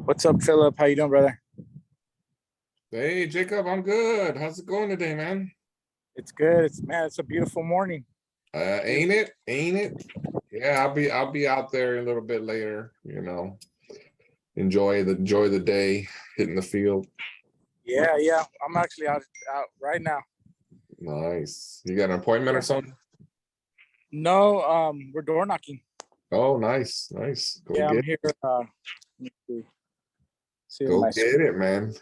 What's up, Philip? How you doing, brother? Hey Jacob, I'm good. How's it going today, man? It's good. It's a beautiful morning. Ain't it? Ain't it? Yeah, I'll be out there a little bit later, enjoy the day, hitting the field. Yeah. I'm actually out right now. Nice. You got an appointment or Yeah. something? No, we're door knocking. Oh, nice, nice. Yeah, I'm here. Let me see Go my get screen. it, man.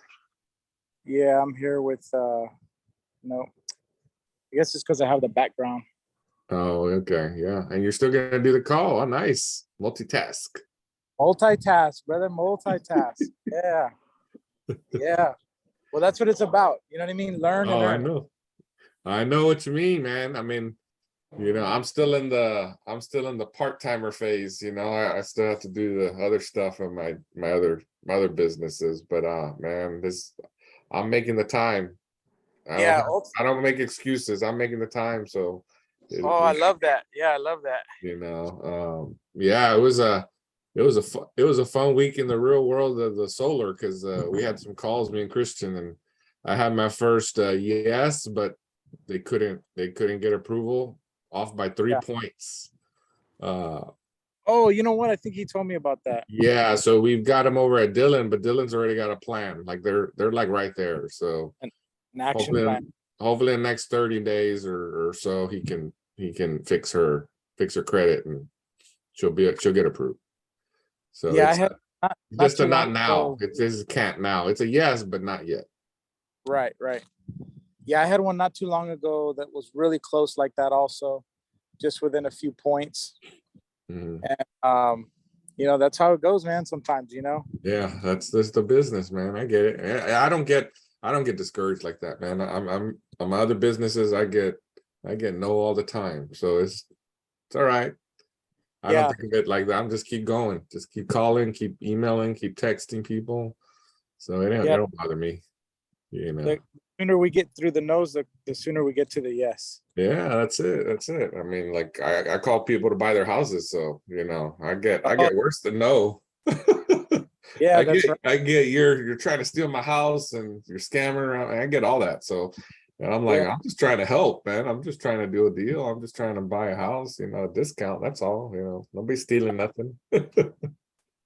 Yeah, I'm here with no. I guess it's because I have the background. Oh, okay, yeah. And you're still gonna do the call. Oh, nice. Multitask. Multitask, brother. Multitask. Yeah, yeah. Well, that's what it's about. You know what I mean? Learn and Oh, I earn. know. I know what you mean, man. I mean, I'm still in the part-timer phase, I still have to do the other stuff of my other businesses, but man, this I'm making the time. I don't Yeah. have, I don't make excuses. I'm making the time, so Oh, I love that. Yeah, I love that. yeah, it was a fun week in the real world of the solar because we had some calls, me and Christian, and I had my first yes, but they couldn't get approval, off by three Yeah. points. Uh, Oh, you know what? I think he told me about that. yeah, so we've got him over at Dylan, but Dylan's already got a plan. Like they're like right there. So An action hopefully, plan. hopefully in the next 30 days or so he can fix her credit, and she'll get approved. So Yeah, I it's had not just a too long not now. ago. It's can't now. It's a yes, but not yet. Right, right. Yeah, I had one not too long ago that was really close like that also, just within a few points. Mhm. And that's how it goes, man, sometimes. Yeah, that's the business, man. I get it. I don't get discouraged like that, man. I'm on my other businesses. I get no all the time, so it's all right. I don't Yeah. think of it like that. I'm just keep going, just keep calling, keep emailing, keep texting people. So it Yeah. don't bother me, you know. The sooner we get through the nose, the sooner we get to the yes. Yeah, that's it. That's it. I mean, like I call people to buy their houses, so I get I Oh, get worse than no. yeah, I that's get right. I get you're trying to steal my house and you're scamming. I get all that. So and I'm like, Yeah. I'm just trying to help, man. I'm just trying to do a deal. I'm just trying to buy a house, a discount. That's all. Nobody's stealing nothing.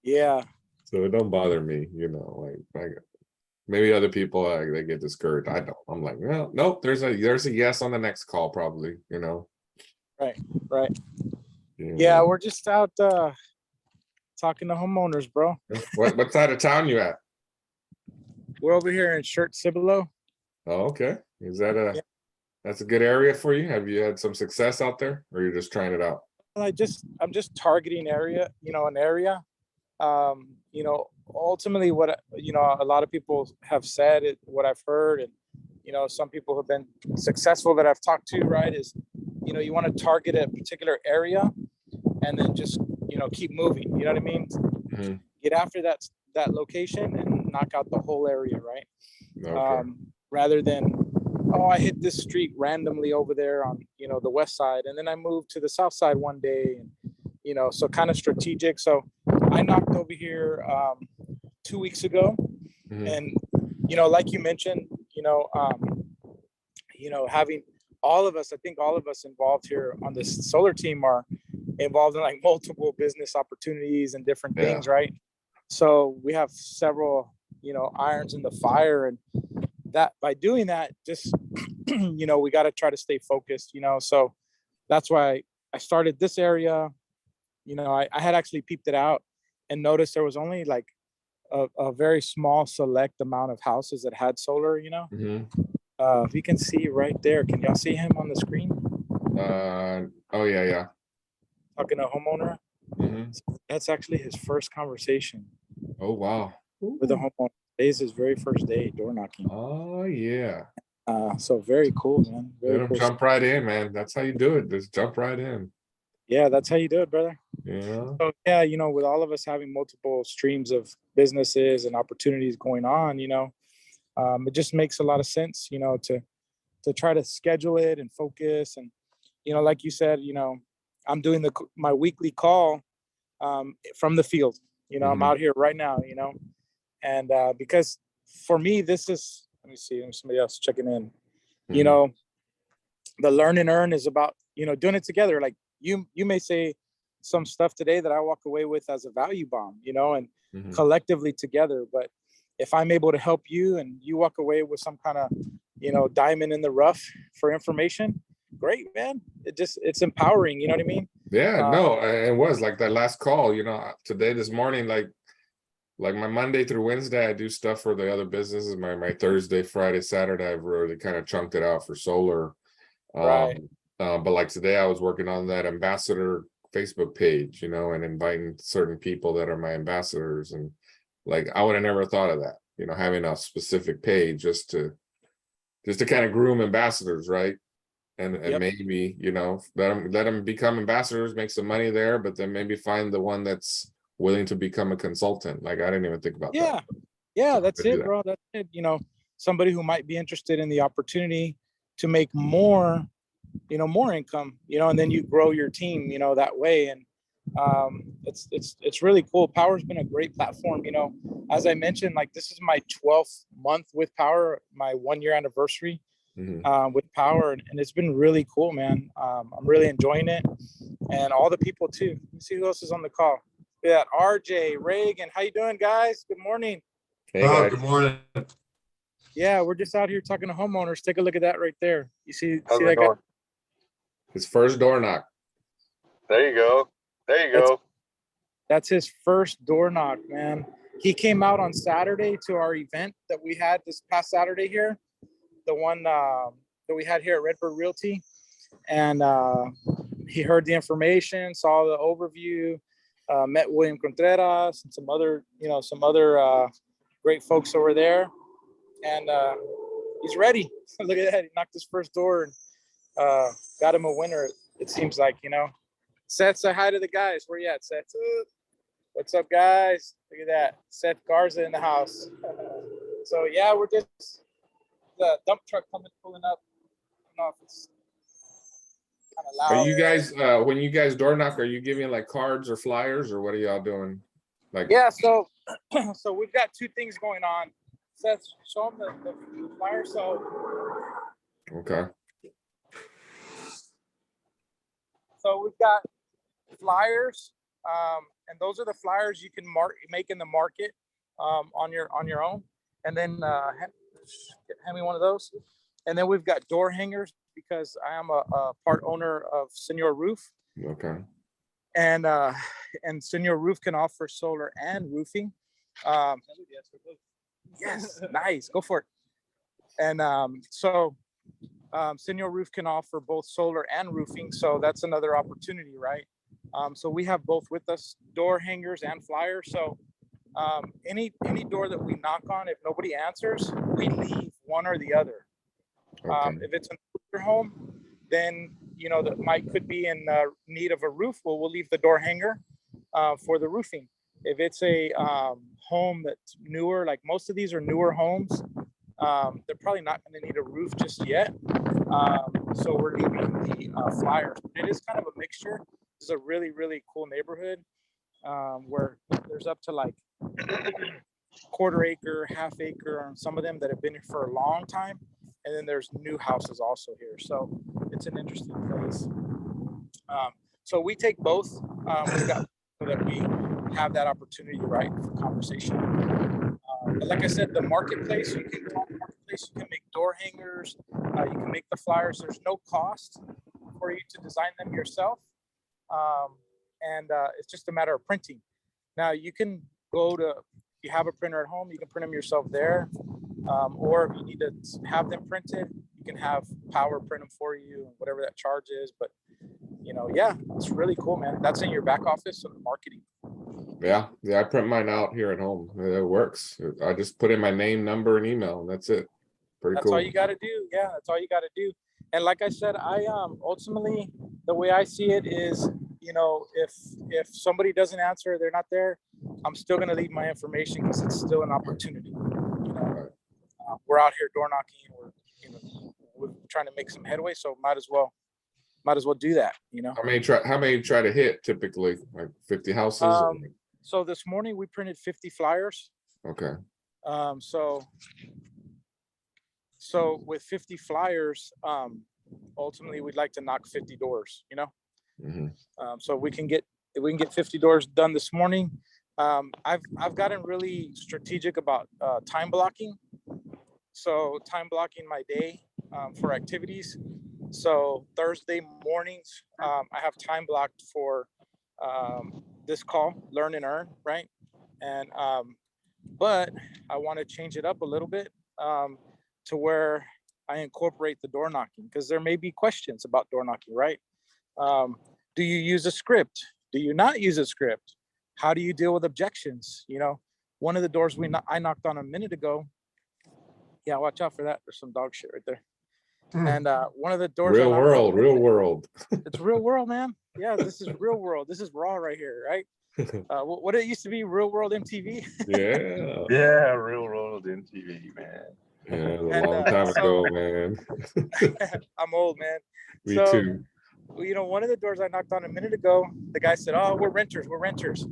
Yeah. So it don't bother me, like maybe other people they get discouraged. I don't. I'm like, well, nope. There's a yes on the next call, probably. Right. Right. You Yeah, know. we're just out talking to homeowners, bro. What side of town you at? We're over here in Shirt Cibolo. Oh, okay. Yeah. That's a good area for you? Have you had some success out there, or you're just trying it out? I'm just targeting an area. Ultimately what a lot of people have said, what I've heard, and some people have been successful that I've talked to, right, is you want to target a particular area and then just keep moving, you know what I mean? Mhm. Get after that location and knock out the whole area, right? Okay. Rather than, oh, I hit this street randomly over there on the west side, and then I moved to the south side one day, and so kind of strategic. So I knocked over here 2 weeks ago, Mhm. and like you mentioned, having all of us, I think all of us involved here on this solar team are involved in like multiple business opportunities and different Yeah. things, right? So we have several irons in the fire, and that by doing that, just we got to try to stay focused, so that's why I started this area. I had actually peeped it out and noticed there was only like a very small select amount of houses that had solar. Mhm. If you can see right there, can y'all see him on the screen Oh yeah, yeah. talking to a homeowner? Mhm. That's actually his first conversation Oh wow. with a Ooh. homeowner. Today's his very first day door knocking. Oh yeah. So very cool, man. Let Very them cool. jump right in, man. That's how you do it. Just jump right in. Yeah, that's how you do it, brother. Yeah. So yeah, with all of us having multiple streams of businesses and opportunities going on, it just makes a lot of sense, to try to schedule it and focus. And like you said, I'm doing my weekly call from the field. I'm Mhm. out here right now. And because for me, this is, let me see, somebody else checking in. You Mhm. know, the learn and earn is about, doing it together. Like you may say some stuff today that I walk away with as a value bomb, and Mhm. collectively together. But if I'm able to help you and you walk away with some kind of, diamond in the rough for information, great, man. It's empowering. You know what I mean? Yeah, Uh, no, it was like that last call, today, this morning, like my Monday through Wednesday, I do stuff for the other businesses. My Thursday, Friday, Saturday, I've really kind of chunked it out for solar. right. But like today, I was working on that ambassador Facebook page, and inviting certain people that are my ambassadors. And like, I would have never thought of that, having a specific page just to kind of groom ambassadors, right? And Yep. maybe, let them become ambassadors, make some money there, but then maybe find the one that's willing to become a consultant. Like, I didn't even think about that. Yeah. Yeah. So That's I do it, that. bro. That's it. Somebody who might be interested in the opportunity to make more income, and then you grow your team, that way. And it's really cool. Power's been a great platform. As I mentioned, like this is my 12th month with Power, my 1 year anniversary Mhm. with Power, and it's been really cool, man. I'm really enjoying it, and all the people too. Let's see who else is on the call. Yeah, RJ, Reagan, how you doing, guys? Good morning. Hey Oh, guys, good morning. Yeah, we're just out here talking to homeowners. Take a look at that right there. You see How's that it guy? going? his first door knock. There you go. There you That's go. That's his first door knock, man. He came out on Saturday to our event that we had this past Saturday here, the one that we had here at Redbird Realty, and he heard the information, saw the overview, met William Contreras and some other great folks over there, and he's ready. Look at that! He knocked his first door and got him a winner. It seems like. Seth, say hi to the guys. Where you at, Seth? What's up, guys? Look at that. Seth Garza in the house. So, yeah, we're just the dump truck pulling up. I don't know if it's kind of Are loud. you guys, when you guys door knock, are you giving like cards or flyers, or what are y'all doing? Like, Yeah, so so we've got two things going on. Seth, show them the flyer. okay, So we've got flyers, and those are the flyers you can make in the market on your own. And then hand me one of those. And then we've got door hangers because I am a part owner of Senior Roof, okay. and Senior Roof can offer solar and roofing. Yes, nice, go for it. And Senior Roof can offer both solar and roofing, so that's another opportunity, right? So we have both with us, door hangers and flyers. So any door that we knock on, if nobody answers, we leave one or the other. Okay. If it's an older home, then that could be in need of a roof. Well, we'll leave the door hanger for the roofing. If it's a home that's newer, like most of these are newer homes, they're probably not going to need a roof just yet. So we're leaving the flyers. But it is kind of a mixture. It's a really, really cool neighborhood where there's up to like quarter acre, half acre on some of them that have been here for a long time. And then there's new houses also here. So it's an interesting place. So we take both. We've got so that we have that opportunity, right, for conversation. But like I said, the marketplace, you can call the marketplace, you can make door hangers, you can make the flyers. There's no cost for you to design them yourself. And it's just a matter of printing. Now you can if you have a printer at home, you can print them yourself there. Or if you need to have them printed, you can have Power print them for you, whatever that charge is. But yeah, it's really cool, man. That's in your back office of marketing. Yeah, I print mine out here at home. It works. I just put in my name, number, and email, and that's it. Pretty That's cool. all you got to do. Yeah, that's all you got to do. And like I said, I ultimately the way I see it is, if somebody doesn't answer, they're not there, I'm still gonna leave my information because it's still an opportunity. Right. We're out here door knocking. We're trying to make some headway, so might as well do that. How many try to hit typically? Like 50 houses? So this morning we printed 50 flyers. Okay. So with 50 flyers, ultimately we'd like to knock 50 doors, so we can get 50 doors done this morning. I've gotten really strategic about time blocking. So time blocking my day for activities. So Thursday mornings, I have time blocked for this call, Learn and Earn, right? And but I want to change it up a little bit to where I incorporate the door knocking, because there may be questions about door knocking, right? Do you use a script? Do you not use a script? How do you deal with objections? One of the doors I knocked on a minute ago. Yeah, watch out for that. There's some dog shit right there. And one of the doors. Real world. It's real world, man. Yeah, this is real world. This is raw right here, right? What it used to be, Real World MTV. Yeah, Real World MTV, man. Yeah, a long time ago, man. I'm old, man. Me too. One of the doors I knocked on a minute ago, the guy said, "Oh, we're renters."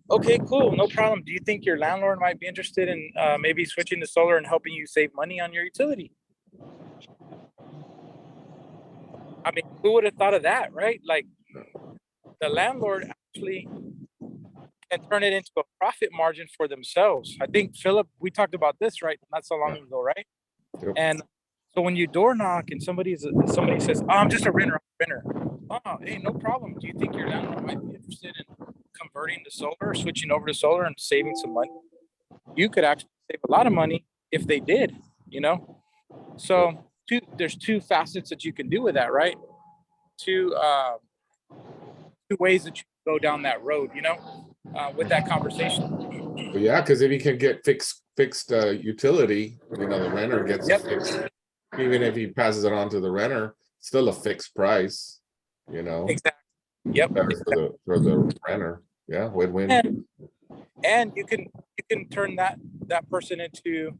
Okay, cool, no problem. Do you think your landlord might be interested in maybe switching to solar and helping you save money on your utility? I mean, who would have thought of that, right? Like, the landlord actually can turn it into a profit margin for themselves. I think, Philip, we talked about this, right? Not so long ago, right? Yep. And so when you door knock and somebody says, "Oh, I'm just a renter. Oh, hey, no problem. Do you think your landlord might be interested in converting to solar, or switching over to solar and saving some money?" You could actually save a lot of money if they did, So there's two facets that you can do with that, right? Two ways that you can go down that road, with that conversation. But yeah, because if you can get fixed utility, the renter gets it fixed. Even if he passes it on to the renter, still a fixed price, Exactly. Yep. For the renter. Yeah, win-win. And you can turn that person into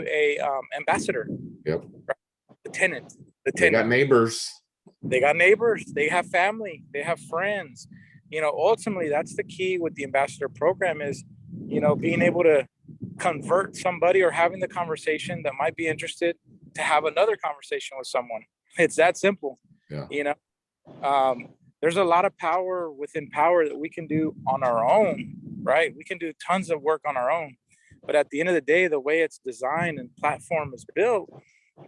a ambassador. Yep. Right? The tenant. They got neighbors. They have family, they have friends. Ultimately that's the key with the ambassador program is, being able to convert somebody or having the conversation that might be interested to have another conversation with someone. It's that simple. Yeah. There's a lot of power within Powur that we can do on our own, right? We can do tons of work on our own, but at the end of the day, the way it's designed and platform is built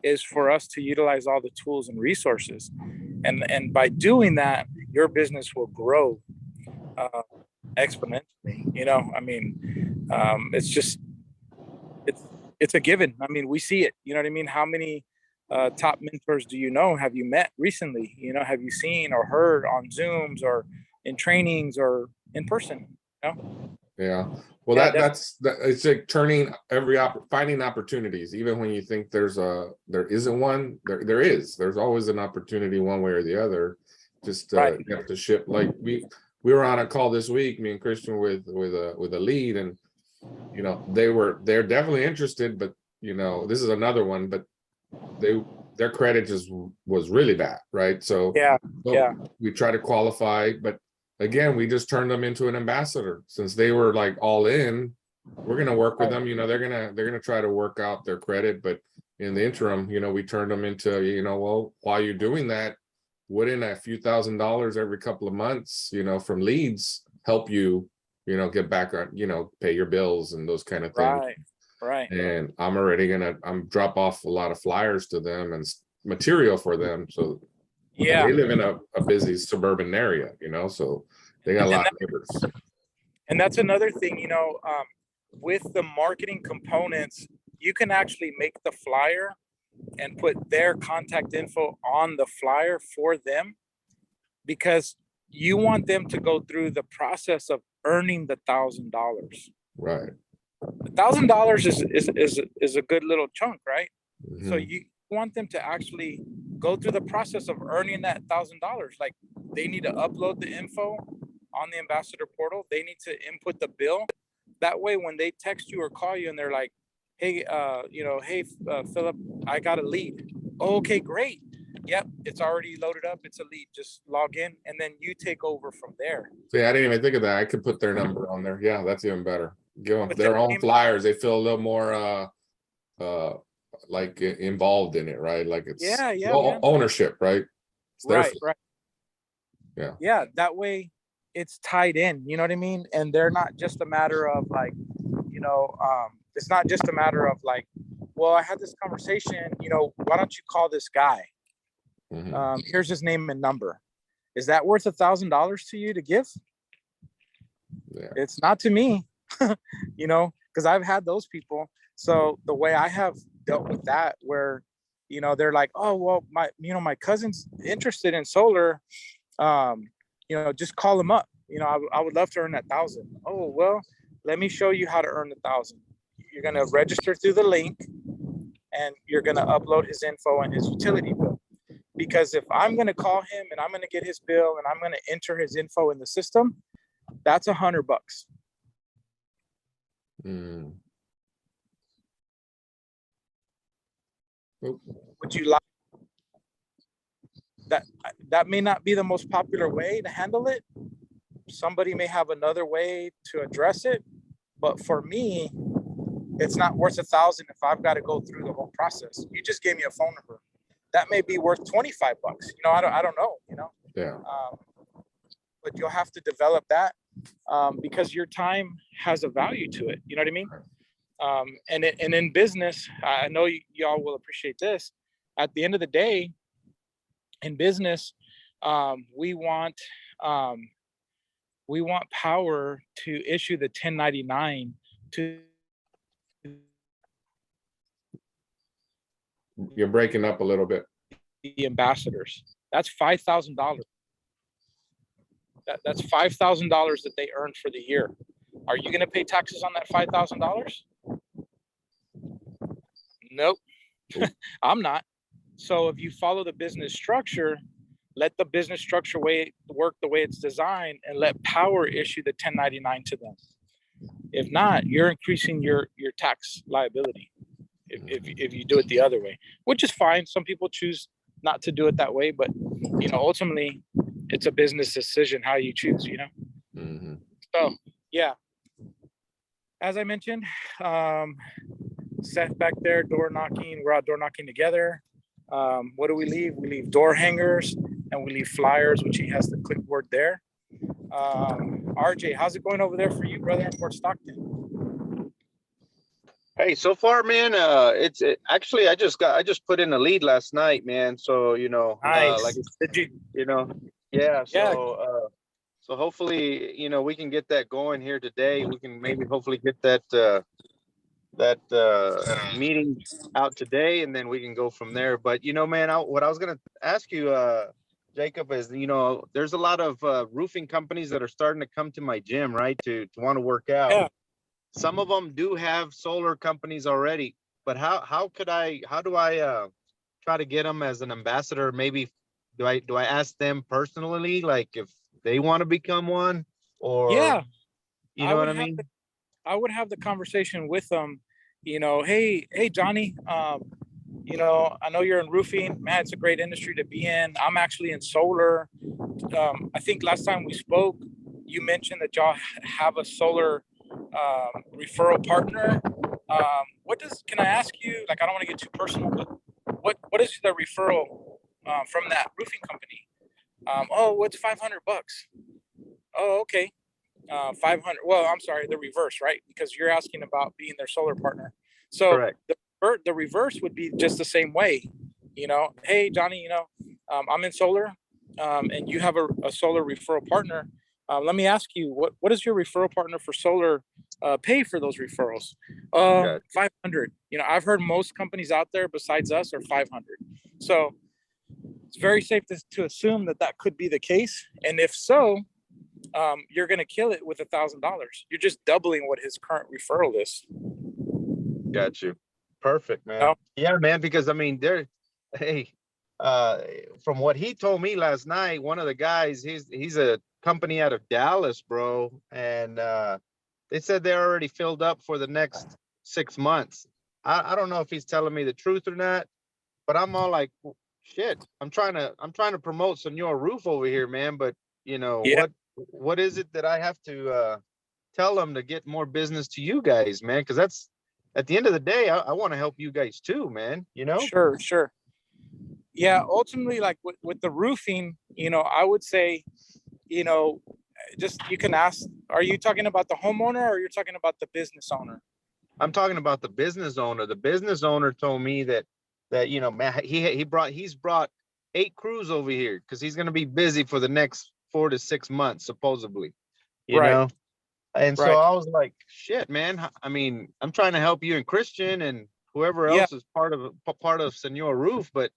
is for us to utilize all the tools and resources, and by doing that, your business will grow exponentially. I mean, it's a given. I mean, we see it. You know what I mean? How many top mentors have you met recently? Have you seen or heard on Zooms or in trainings or in person? Yeah. Well, it's like finding opportunities, even when you think there isn't one. There's always an opportunity one way or the other. Just you have to ship. Like we were on a call this week, me and Christian, with a lead, and they're definitely interested, but this is another one, but their credit just was really bad, right? So we try to qualify, but again, we just turned them into an ambassador. Since they were like all in, we're gonna work with them. They're gonna try to work out their credit, but in the interim, we turned them into, well, while you're doing that, wouldn't a few $1,000s every couple of months, from leads help you, get back on, pay your bills and those kind of things. Right. And I'm drop off a lot of flyers to them and material for them. So they live in a busy suburban area, so they got a lot of neighbors. And that's another thing, with the marketing components, you can actually make the flyer and put their contact info on the flyer for them, because you want them to go through the process of earning the $1,000. Right. $1,000 is a good little chunk, right? Mm-hmm. So you want them to actually go through the process of earning that $1,000. Like, they need to upload the info on the ambassador portal. They need to input the bill. That way, when they text you or call you and they're like, "Hey, Philip, I got a lead." Oh, okay, great. Yep, it's already loaded up. It's a lead. Just log in, and then you take over from there. See, I didn't even think of that. I could put their number on there. Yeah, that's even better. give them What's their your own name? flyers. They feel a little more like involved in it, right? Like it's Yeah, man. ownership, right? It's their Right. yeah. Yeah, that way it's tied in, you know what I mean? And they're not just a matter of like, it's not just a matter of like, well, I had this conversation, why don't you call this guy? Here's his name and number. Is that worth $1,000 to you to give? Yeah. It's not to me, because I've had those people. So the way I have dealt with that, where, they're like, oh, well, my cousin's interested in solar. Just call him up. I would love to earn that 1,000. Oh, well, let me show you how to earn the 1,000. You're going to register through the link and you're going to upload his info and his utility bill. Because if I'm going to call him and I'm going to get his bill and I'm going to enter his info in the system, that's $100. Would you like that may not be the most popular way to handle it. Somebody may have another way to address it, but for me, it's not worth 1,000 if I've got to go through the whole process. You just gave me a phone number. That may be worth $25. I don't know. Yeah. But you'll have to develop that because your time has a value to it. You know what I mean? And in business, I know y'all will appreciate this. At the end of the day, in business, we want Powur to issue the 1099 to. You're breaking up a little bit. The ambassadors. That's $5,000. That's $5,000 that they earned for the year. Are you going to pay taxes on that $5,000? Nope. I'm not. So if you follow the business structure, let the business structure work the way it's designed, and let Powur issue the 1099 to them. If not, you're increasing your tax liability if you do it the other way, which is fine. Some people choose not to do it that way, but ultimately it's a business decision how you choose. So yeah, as I mentioned, Seth back there door knocking. We're out door knocking together. What do we leave? We leave door hangers and we leave flyers, which he has the clipboard there. RJ, how's it going over there for you, brother, in Fort Stockton? Hey, so far, man, actually I just put in a lead last night, man. So Nice. Did you? Yeah. So hopefully, we can get that going here today. We can maybe hopefully get that meeting out today, and then we can go from there. But man, what I was gonna ask you, Jacob, is there's a lot of roofing companies that are starting to come to my gym, right, to want to work out. Yeah. Some of them do have solar companies already, but how do I try to get them as an ambassador? Maybe do I ask them personally, like if they want to become one, or yeah, you know what I mean? I would have the conversation with them. Hey Johnny, I know you're in roofing, man. It's a great industry to be in. I'm actually in solar. I think last time we spoke, you mentioned that y'all have a solar referral partner. Can I ask you, like, I don't want to get too personal, but what is the referral from that roofing company? What's $500? Oh, okay. 500. Well, I'm sorry, the reverse, right? Because you're asking about being their solar partner. So correct. The reverse would be just the same way. Hey Johnny, I'm in solar, and you have a solar referral partner. Let me ask you, what does your referral partner for solar pay for those referrals? 500. I've heard most companies out there besides us are 500. So it's very safe to assume that could be the case. And if so, you're going to kill it with $1,000. You're just doubling what his current referral is. Got you. Perfect, man. Yeah, man, because I mean, from what he told me last night, one of the guys, he's a company out of Dallas, bro, and they said they're already filled up for the next 6 months. I don't know if he's telling me the truth or not, but I'm all like, shit, I'm trying to promote Senor Roof over here, man, but what is it that I have to tell them to get more business to you guys, man. Cause that's at the end of the day, I want to help you guys too, man. You know? Sure, sure. Yeah, ultimately, like with the roofing, I would say, you know, just you can ask, are you talking about the homeowner or you're talking about the business owner? I'm talking about the business owner. The business owner told me that man, he's brought 8 crews over here because he's gonna be busy for the next 4 to 6 months, supposedly. You Right, know? And so right. I was like, shit, man. I mean, I'm trying to help you and Christian and whoever Yeah, else is part of Senor Roof, but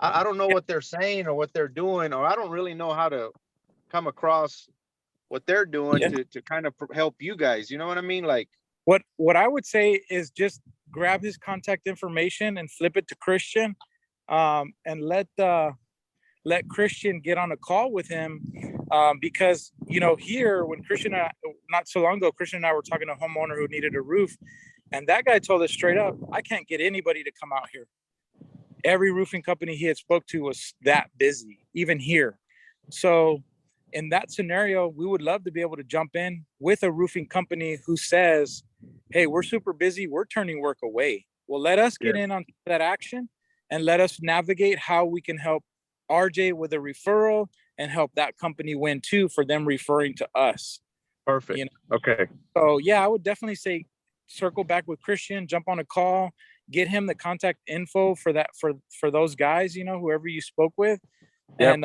I don't know yeah. what they're saying or what they're doing, or I don't really know how to come across what they're doing Yeah. to kind of help you guys. You know what I mean? Like, What I would say is just grab his contact information and flip it to Christian, and let Christian get on a call with him, because here when Christian not so long ago, Christian and I were talking to a homeowner who needed a roof, and that guy told us straight up, I can't get anybody to come out here. Every roofing company he had spoke to was that busy, even here. So in that scenario, we would love to be able to jump in with a roofing company who says, hey, we're super busy, we're turning work away. Well, let us get in on that action and let us navigate how we can help RJ with a referral and help that company win too for them referring to us. perfect. Okay. So yeah, I would definitely say circle back with Christian, jump on a call, get him the contact info for that for those guys, whoever you spoke with. Yep. And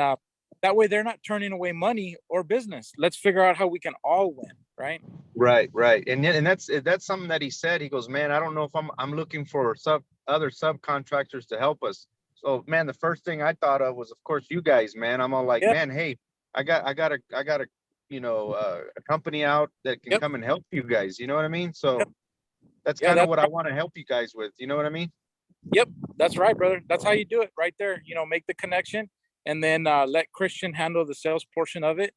that way they're not turning away money or business. Let's figure out how we can all win, right? Right. And that's something that he said. He goes, man, I don't know if I'm looking for other subcontractors to help us. So man, the first thing I thought of was, of course, you guys, man. I'm all like, Yep. man, hey, I got a a company out that can Yep. come and help you guys. You know what I mean? So Yep. that's Yeah, kind of that's what I right. want to help you guys with. You know what I mean? Yep, that's right, brother. That's how you do it right there. Make the connection and then let Christian handle the sales portion of it,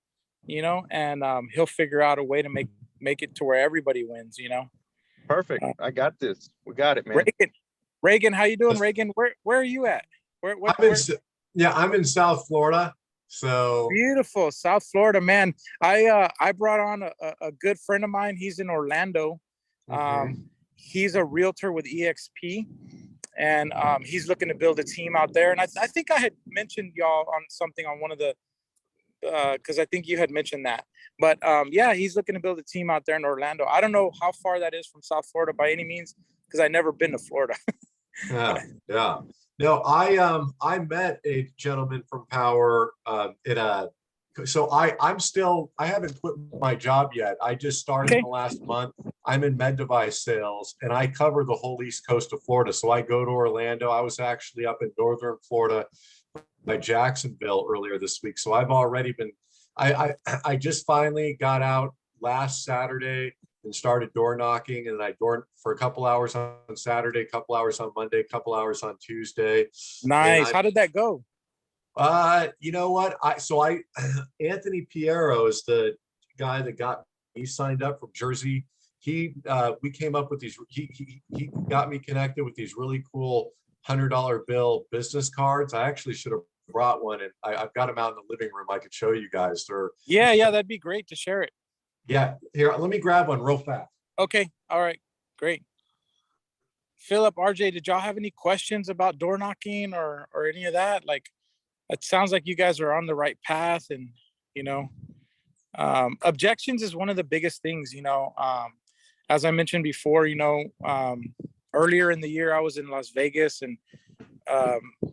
and he'll figure out a way to make it to where everybody wins. Perfect. Uh, I got this. We got it, man. Reagan, how you doing, Reagan? Where are you at? I'm in South Florida. So Beautiful South Florida, man. I brought on a good friend of mine. He's in Orlando. He's a realtor with EXP, and he's looking to build a team out there. And I think I had mentioned y'all on something on one of the because I think you had mentioned that. But yeah, he's looking to build a team out there in Orlando. I don't know how far that is from South Florida by any means because I've never been to Florida. yeah. No, I met a gentleman from Powur I haven't quit my job yet. I just started in the last month. I'm in med device sales and I cover the whole east coast of Florida. So I go to Orlando. I was actually up in northern Florida by Jacksonville earlier this week. So I've already been I just finally got out last Saturday and started door knocking, and I door for a couple hours on Saturday, a couple hours on Monday, a couple hours on Tuesday. Nice. How did that go? You know what? Anthony Piero is the guy that he signed up from Jersey. We came up with these, he got me connected with these really cool $100 bill business cards. I actually should have brought one, and I've got them out in the living room. I could show you guys. Yeah, that'd be great to share it. Yeah, here, let me grab one real fast. Okay, all right, great. Philip, RJ, did y'all have any questions about door knocking or any of that? Like, it sounds like you guys are on the right path, and objections is one of the biggest things. As I mentioned before, earlier in the year I was in Las Vegas and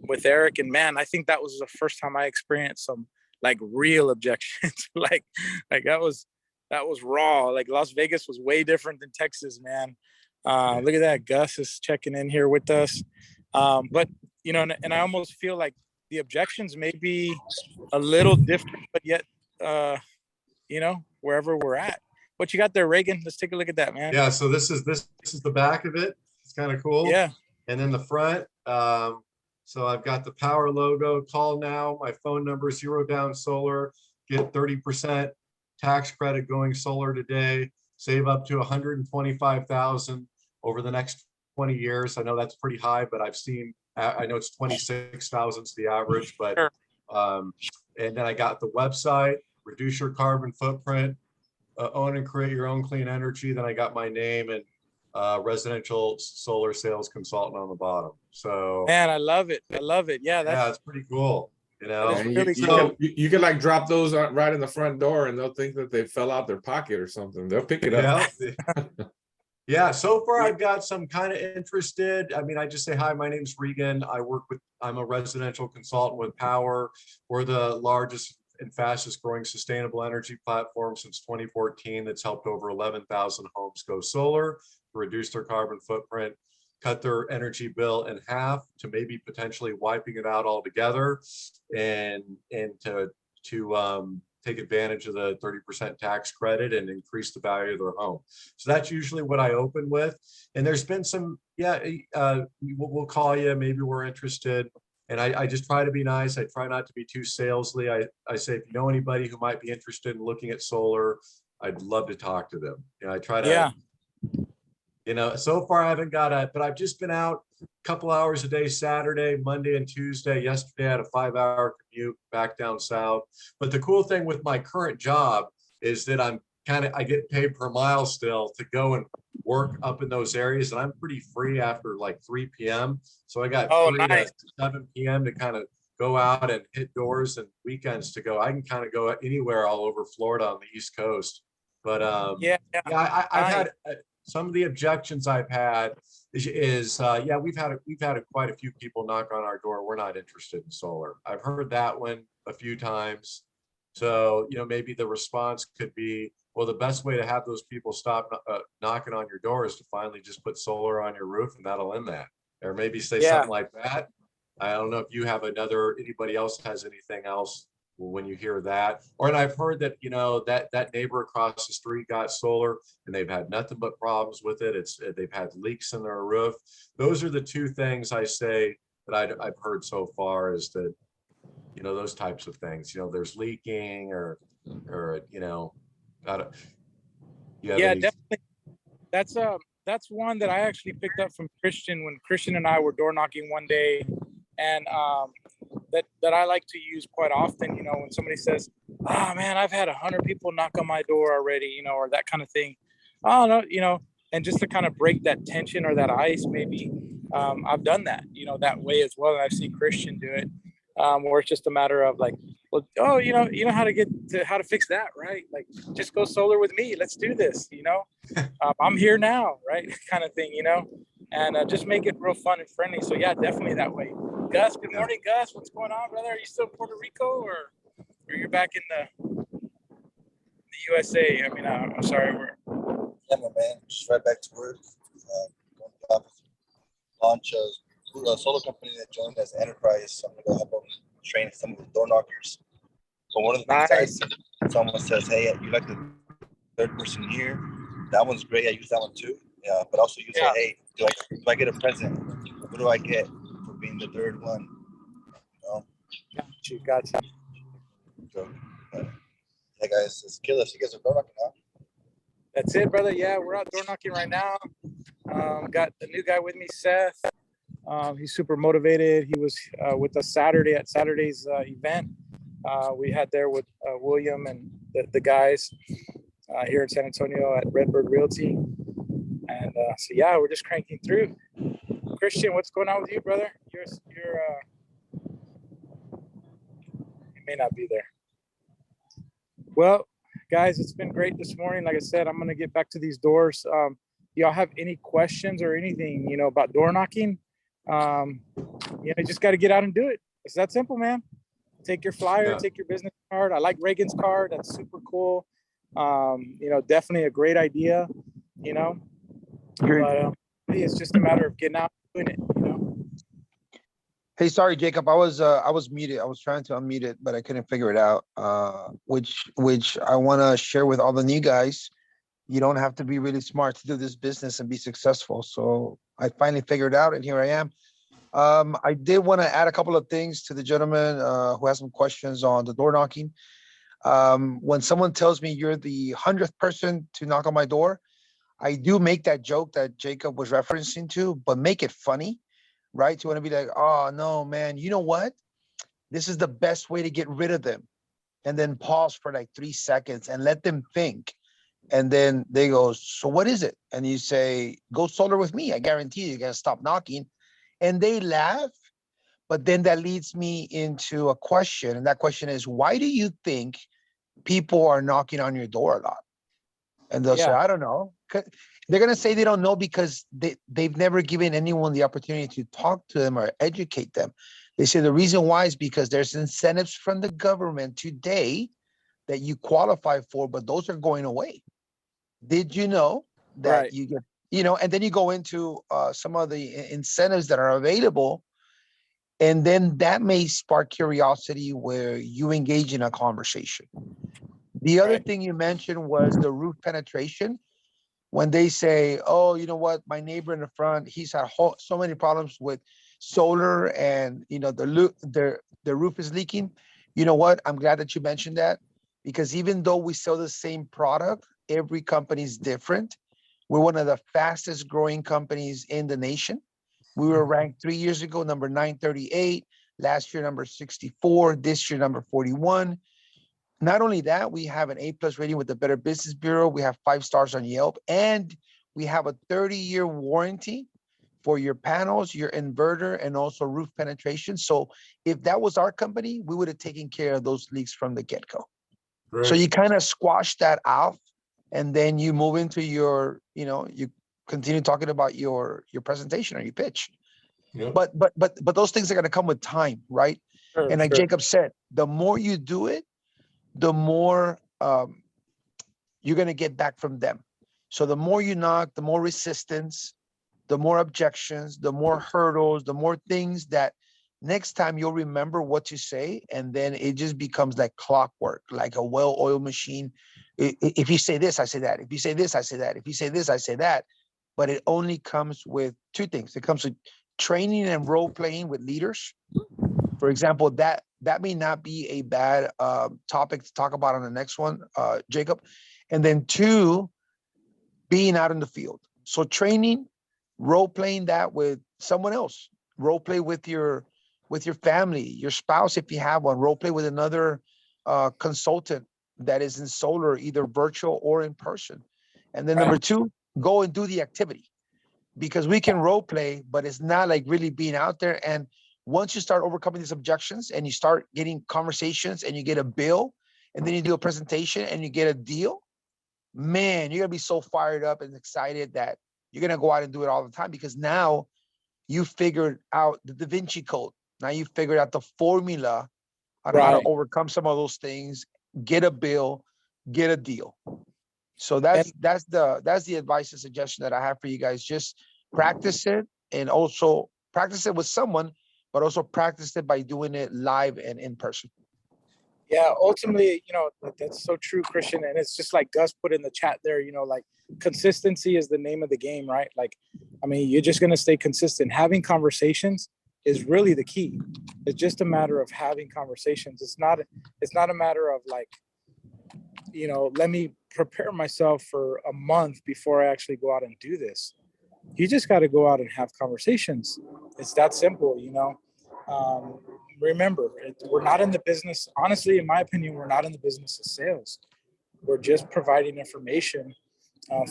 with Eric, and man, I think that was the first time I experienced some like real objections. like that was raw. Like Las Vegas was way different than Texas, man. Look at that. Gus is checking in here with us. But and I almost feel like the objections may be a little different, but yet, wherever we're at. What you got there, Reagan? Let's take a look at that, man. Yeah. So this is the back of it. It's kind of cool. Yeah. And then the front. So I've got the Powur logo. Call now. My phone number, Zero Down Solar. Get 30% tax credit going solar today. Save up to 125,000 over the next 20 years. I know that's pretty high, but I know it's 26,000 is the average, but Sure. And then I got the website, reduce your carbon footprint. own and create your own clean energy. Then I got my name and residential solar sales consultant on the bottom. So Man, I love it. I love it. Yeah, yeah, it's pretty cool. You know, that is And really you cool. you can like drop those right in the front door, and they'll think that they fell out their pocket or something. They'll pick it up. yeah. Yeah, so far I've got some kind of interested. I mean, I just say, hi, my name's Regan. I'm a residential consultant with Powur. We're the largest and fastest growing sustainable energy platform since 2014 that's helped over 11,000 homes go solar to reduce their carbon footprint, cut their energy bill in half to maybe potentially wiping it out altogether, and to take advantage of the 30% tax credit and increase the value of their home. So that's usually what I open with. And there's been some, we'll call you, maybe we're interested. And I just try to be nice. I try not to be too salesy. I say, if you know anybody who might be interested in looking at solar, I'd love to talk to them. You know, I try to, so far I haven't got but I've just been out a couple hours a day, Saturday, Monday, and Tuesday. Yesterday I had a 5-hour commute back down south. But the cool thing with my current job is that I get paid per mile still to go and work up in those areas. And I'm pretty free after like 3 p.m. So I got 3 to 7 p.m. to kind of go out and hit doors, and weekends to go. I can kind of go anywhere all over Florida on the East Coast. But I've had some of the objections I've had is we've had quite a few people knock on our door. We're not interested in solar. I've heard that one a few times. So, maybe the response could be, well, the best way to have those people stop knocking on your door is to finally just put solar on your roof, and that'll end that. Or maybe say something like that. I don't know if you have anybody else has anything else when you hear that. And I've heard that, that neighbor across the street got solar and they've had nothing but problems with it. They've had leaks in their roof. Those are the two things I say that I've heard so far, is that, those types of things, there's leaking or definitely. That's one that I actually picked up from Christian when Christian and I were door knocking one day, and that I like to use quite often. When somebody says, "Oh man, I've had 100 people knock on my door already," or that kind of thing. Oh no, and just to kind of break that tension or that ice, maybe I've done that, that way as well. And I've seen Christian do it, where it's just a matter of like, well, oh, you know how to fix that, right? Like, just go solar with me. Let's do this. I'm here now, right? Kind of thing, and just make it real fun and friendly. So yeah, definitely that way. Gus, good morning, Gus. What's going on, brother? Are you still in Puerto Rico, or you're back in the USA? I mean, I'm sorry, Yeah, my man, just right back to work. Going to launch a solo company that joined as enterprise. So I'm gonna go help them train some of the door knockers. So one of the things I see, someone says, "Hey, you like the third person here? That one's great. I use that one too." Yeah, but also you say, "Hey, do I get a present? What do I get for being the third one?" Got you. So, hey guys, let's kill us. You guys are door knocking now. That's it, brother. Yeah, we're out door knocking right now. Got the new guy with me, Seth. He's super motivated. He was with us at Saturday's event. We had there with William and the guys here in San Antonio at Redbird Realty. And so yeah, we're just cranking through. Christian, what's going on with you, brother? You may not be there. Well, guys, it's been great this morning. Like I said, I'm gonna get back to these doors. Y'all have any questions or anything, about door knocking? You just got to get out and do it. It's that simple, man. Take your flyer, take your business card. I like Reagan's card. That's super cool. Definitely a great idea, but it's just a matter of getting out and doing it, Hey, sorry, Jacob. I was muted. I was trying to unmute it, but I couldn't figure it out. Which I want to share with all the new guys. You don't have to be really smart to do this business and be successful. So I finally figured it out, and here I am. I did want to add a couple of things to the gentleman who has some questions on the door knocking. When someone tells me you're the 100th person to knock on my door, I do make that joke that Jacob was referencing to, but make it funny, right? You want to be like, oh, no, man, you know what? This is the best way to get rid of them. And then pause for like 3 seconds and let them think. And then they go, so what is it? And you say, go solar with me. I guarantee you're going to stop knocking. And they laugh. But then that leads me into a question. And that question is, why do you think people are knocking on your door a lot? And they'll say, Yeah. I don't know. They're going to say they don't know because they've never given anyone the opportunity to talk to them or educate them. They say the reason why is because there's incentives from the government today that you qualify for, but those are going away. Did you know that Right. you get, and then you go into some of the incentives that are available, and then that may spark curiosity where you engage in a conversation. The other Right. thing you mentioned was the roof penetration. When they say, oh, you know what, my neighbor in the front, he's had so many problems with solar and, the roof is leaking. You know what? I'm glad that you mentioned that, because even though we sell the same product, every company is different. We're one of the fastest growing companies in the nation. We were ranked 3 years ago, number 938, last year, number 64, this year, number 41. Not only that, we have an A+ rating with the Better Business Bureau. We have 5 stars on Yelp, and we have a 30-year warranty for your panels, your inverter, and also roof penetration. So if that was our company, we would have taken care of those leaks from the get-go. So Right. you kind of squash that out, and then you move into you continue talking about your presentation or your pitch. Yep. But those things are going to come with time, right? Sure, And like sure. Jacob said, the more you do it, the more you're going to get back from them. So the more you knock, the more resistance, the more objections, the more hurdles, the more things that next time you'll remember what to say. And then it just becomes like clockwork, like a well-oiled machine. If you say this, I say that. If you say this, I say that. If you say this, I say that. But it only comes with 2 things. It comes with training and role playing with leaders. For example, that may not be a bad topic to talk about on the next one, Jacob. And then 2, being out in the field. So training, role playing that with someone else. Role play with your family, your spouse if you have one. Role play with another consultant that is in solar, either virtual or in person. And then Right. number 2, go and do the activity, because we can role play, but it's not like really being out there. And once you start overcoming these objections and you start getting conversations and you get a bill, and then you do a presentation and you get a deal, man, you're gonna be so fired up and excited that you're gonna go out and do it all the time, because now you figured out the Da Vinci Code. Now you figured out the formula on how to Right. overcome some of those things, get a bill, get a deal. So And that's the advice and suggestion that I have for you guys. Just practice it, and also practice it with someone, but also practice it by doing it live and in person. yeah, ultimately, that's so true, Christian. And it's just like Gus put in the chat there, like consistency is the name of the game, right? Like, I mean, you're just going to stay consistent. Having conversations is really the key. It's just a matter of having conversations. It's not a matter of like, let me prepare myself for a month before I actually go out and do this. You just got to go out and have conversations. It's that simple. Remember, we're not in the business, honestly, in my opinion, we're not in the business of sales. We're just providing information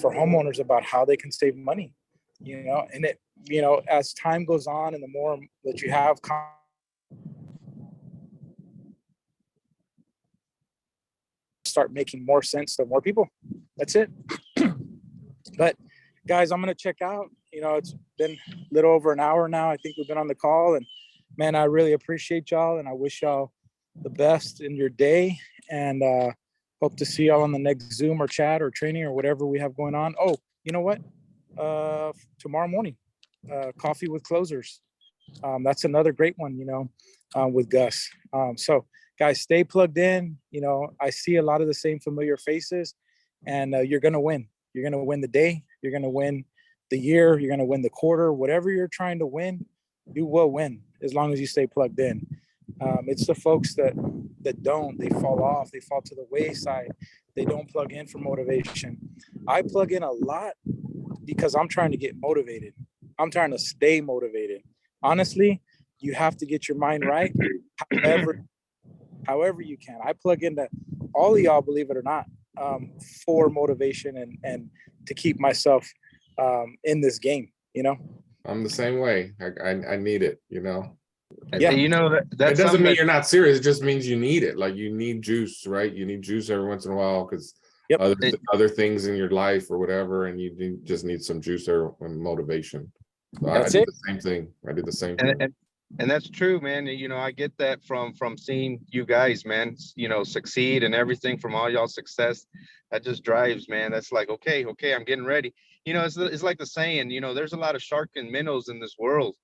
for homeowners about how they can save money, and as time goes on and the more that you have, start making more sense to more people. That's it. But guys, I'm going to check out. It's been a little over an hour now. I think we've been on the call, and man, I really appreciate y'all, and I wish y'all the best in your day, and hope to see y'all on the next Zoom or chat or training or whatever we have going on. Oh, you know what? Tomorrow morning, coffee with closers. That's another great one, with Gus. So guys, stay plugged in. I see a lot of the same familiar faces, and you're going to win. You're going to win the day. You're going to win the year. You're going to win the quarter. Whatever you're trying to win, you will win as long as you stay plugged in. It's the folks that don't. They fall off. They fall to the wayside. They don't plug in for motivation. I plug in a lot because I'm trying to get motivated. I'm trying to stay motivated. Honestly, you have to get your mind right. However you can. I plug into all of y'all, believe it or not. for motivation and to keep myself in this game, you know? I'm the same way. I need it, you know. Yeah. You know, It that's doesn't something mean that, you're not serious. It just means you need it. Like you need juice, right? You need juice every once in a while because Yep. other things in your life or whatever, and you just need some juice or motivation. So I That's do it. the same thing. I do the same and, thing. and that's true, man. And, you know, I get that from seeing you guys, man, you know, succeed and everything from all y'all success. That just drives, man. That's like, okay, I'm getting ready. You know, it's like the saying, you know, there's a lot of shark and minnows in this world.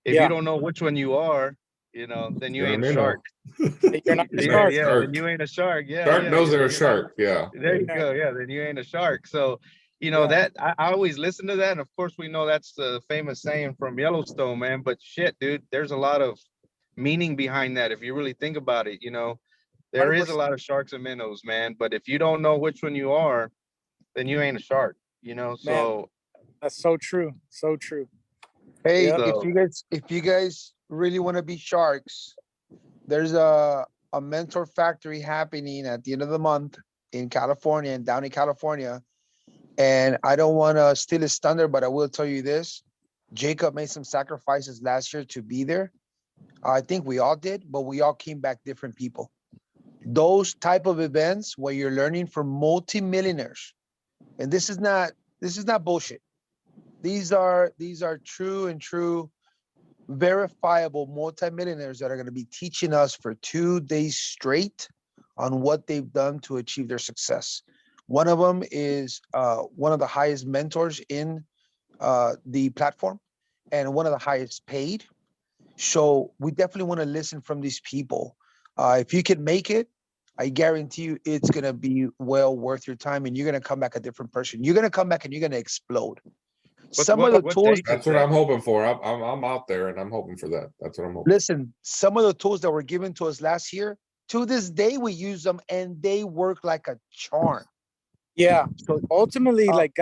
If you Yeah. don't know which one you are, you know, then you You're a ain't a minnow. shark. You're not a You're Yeah, not a shark. yeah, then shark. you ain't a shark. Yeah, Shark yeah, knows yeah. they're a shark. Yeah. There you Yeah. go. Yeah, then you ain't a shark. So, you know, Yeah. that I always listen to that. And of course, we know that's the famous saying from Yellowstone, man. But shit, dude, there's a lot of meaning behind that. If you really think about it, you know, there is a 100%. lot of sharks and minnows, man. But if you don't know which one you are, then you ain't a shark, you know? Man, So, that's so true. So true. Hey, Yep. so if you guys really want to be sharks, there's a mentor factory happening at the end of the month in California, in Downey, California. And I don't want to steal his thunder, but I will tell you this. Jacob made some sacrifices last year to be there. I think we all did, but we all came back different people. Those type of events where you're learning from multimillionaires, and this is not bullshit. These are true verifiable multimillionaires that are going to be teaching us for 2 days straight on what they've done to achieve their success. One of them is one of the highest mentors in the platform and one of the highest paid. So we definitely want to listen from these people. If you can make it, I guarantee you it's going to be well worth your time and you're going to come back a different person. You're going to come back and you're going to explode. Some of the what tools, date That's is what that? I'm hoping for. I'm out there and I'm hoping for that. That's what I'm hoping. listen, some of the tools that were given to us last year, to this day, we use them and they work like a charm. Yeah. So Ultimately, uh, like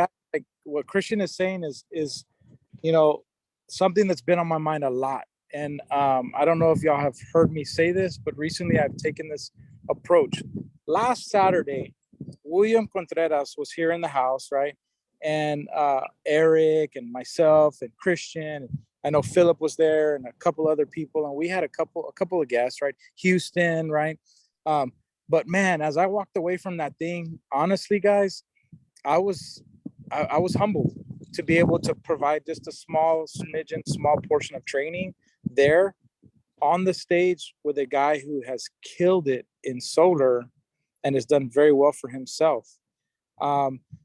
what Christian is saying is, you know, something that's been on my mind a lot. And I don't know if y'all have heard me say this, but recently I've taken this approach. Last Saturday, William Contreras was here in the house, right? And Eric and myself and Christian, I know Philip was there and a couple other people, and we had a couple of guests, right? Houston, right? But man, as I walked away from that thing, honestly, guys, I was I was humbled to be able to provide just a small portion of training there on the stage with a guy who has killed it in solar and has done very well for himself.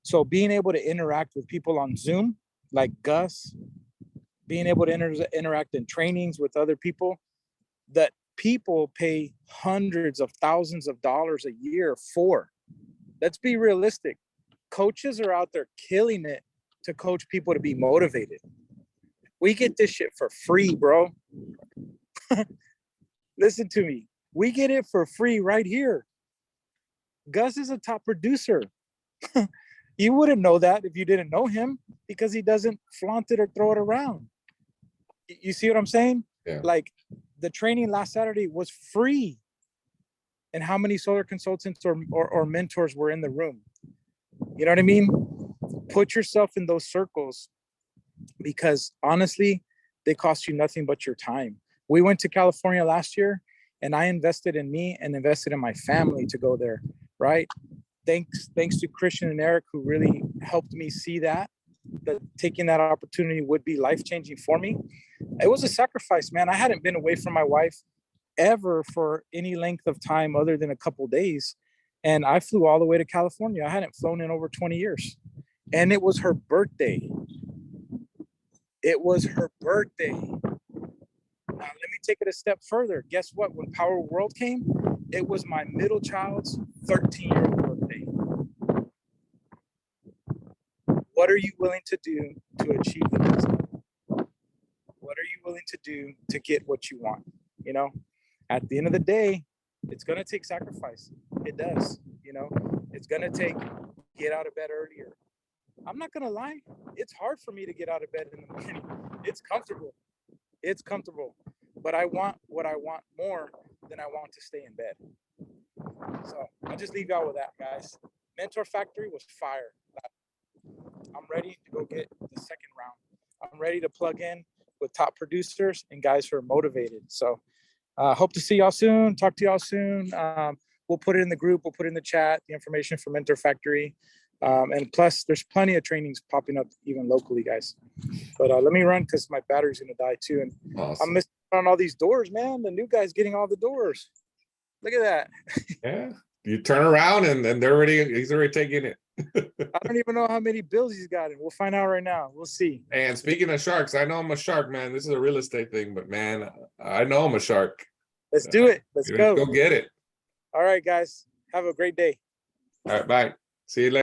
So being able to interact with people on Zoom, like Gus, being able to interact in trainings with other people that people pay hundreds of thousands of dollars a year for. Let's be realistic. Coaches are out there killing it to coach people to be motivated. We get this shit for free, bro. Listen to me. We get it for free right here. Gus is a top producer. You wouldn't know that if you didn't know him because he doesn't flaunt it or throw it around. You see what I'm saying? Yeah. Like the training last Saturday was free. And how many solar consultants or mentors were in the room? You know what I mean? Put yourself in those circles because honestly, they cost you nothing but your time. We went to California last year and I invested in me and invested in my family to go there, right? Thanks to Christian and Eric who really helped me see that taking that opportunity would be life-changing for me. It was a sacrifice, man. I hadn't been away from my wife ever for any length of time other than a couple of days. And I flew all the way to California. I hadn't flown in over 20 years. And it was her birthday. It was her birthday. Now, let me take it a step further. Guess what? When Power World came, it was my middle child's 13-year-old birthday. What are you willing to do to achieve the next level? What are you willing to do to get what you want? You know, at the end of the day, it's going to take sacrifice. It does. You know, it's going to take get out of bed earlier. I'm not going to lie. It's hard for me to get out of bed in the morning. It's comfortable. It's comfortable. But I want what I want more than I want to stay in bed. So I'll just leave y'all with that, guys. Mentor Factory was fire. I'm ready to go get the second round. I'm ready to plug in with top producers and guys who are motivated. So hope to see y'all soon. Talk to y'all soon. We'll put it in the group. We'll put it in the chat, the information for Mentor Factory. And plus, there's plenty of trainings popping up even locally, guys. But let me run because my battery's going to die too. And Awesome. I'm missing out on all these doors, man. The new guy's getting all the doors. Look at that. Yeah. You turn around and he's already taking it. I don't even know how many bills he's got. We'll find out right now. We'll see. And speaking of sharks, I know I'm a shark, man. This is a real estate thing, but man, I know I'm a shark. Let's do it. Let's go. Go get it. All right, guys. Have a great day. All right, bye. See you later.